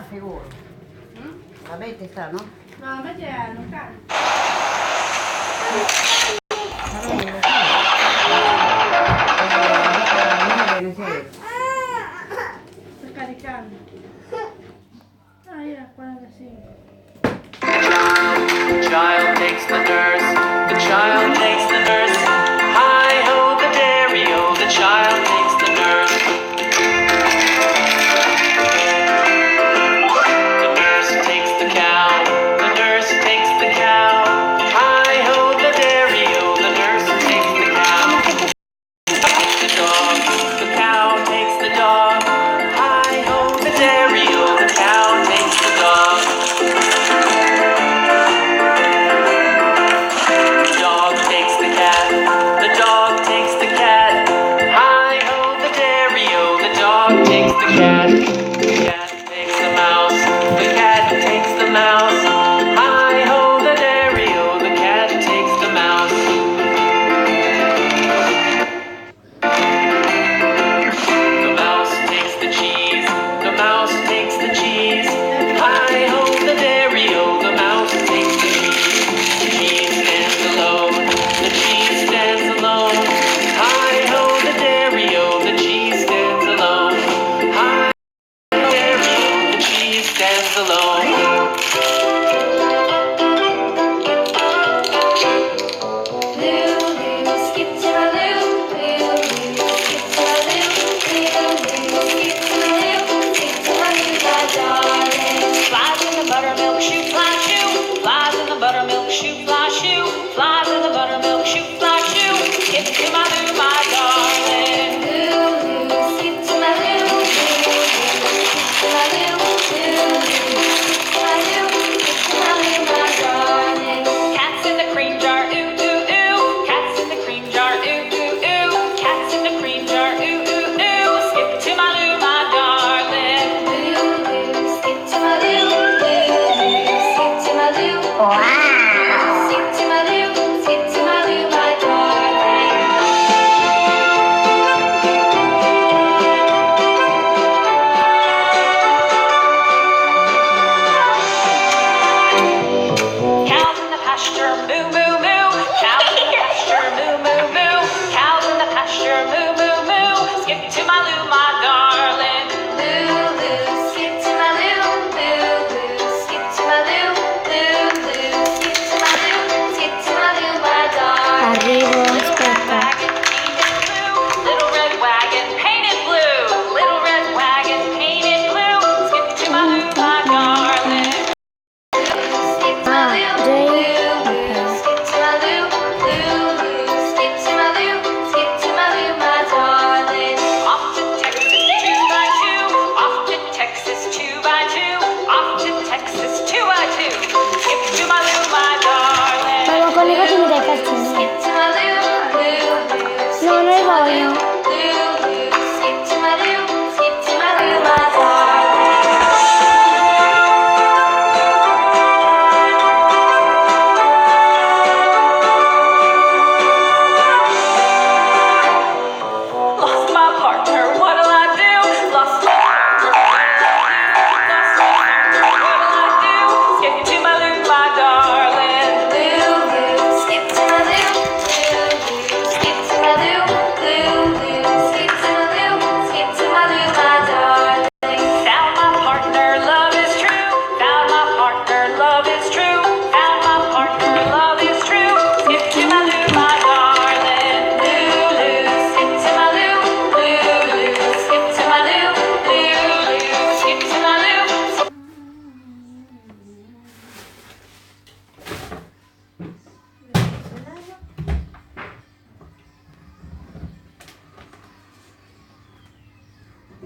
sicuro. La metti sta, no? No, invece non cade. Allora non lo so. Non si vede. Sta caricando. Ah, io 45. The child takes the nurse, the child takes the nurse. Hi ho the dairy o, the child takes the nurse. The nurse takes the cow, the nurse takes the cow. Hi ho the dairy o, the nurse takes the cow. The dog, the cow takes the dog. Hi ho the dairy o, the cow takes the dog. The dog takes the cat, the dog takes the cat. Hi ho the dairy o, the dog takes the cat. The cat takes the mouse, the cat takes the mouse. Hi ho the dairy o, the cat takes the mouse. The mouse takes the cheese, the mouse takes the cheese. Hi ho the dairy o, the mouse takes the cheese. The cheese stands alone, the cheese stands alone. Hi ho the dairy o, the cheese stands alone. Hi ho the dairy o, the cheese stands alone. Flies in the buttermilk shoe, fly shoe. Flies in the buttermilk shoe, fly shoe. Flies in the buttermilk shoe, fly shoe. Skip to my loo, my darling. Loo, skip to my loo. Skip to my loo. Skip to my loo, my darling. Cats in the cream jar, ooh ooh ooh. Cats in the cream jar, ooh ooh ooh. Cats in the cream jar, ooh ooh ooh. Skip to my loo, my darling. Loo, skip to my loo. Skip to my loo. Skip to my loo. Skip to my loo, my darling. Cows in the pasture, moo moo moo. Cows in the pasture, moo moo moo. Cows in the pasture, moo moo moo. Skip to my loo, my darling. Loo loo, skip to my loo. Loo loo, skip to my loo. Loo loo, skip to my loo. Skip to my loo, my darling. Arrivo, Little red wagon painted blue. Little red wagon painted blue. Little red wagon painted blue. Skip to my loo, my darling. Skip to my loo, skip to my loo, skip to my loo, skip to my loo, my darling. Off to Texas 2x2, off to Texas 2x2, off to Texas 2x2. Skip to my loo, my darling. Mamma, con i cotini dai cartoni. Skip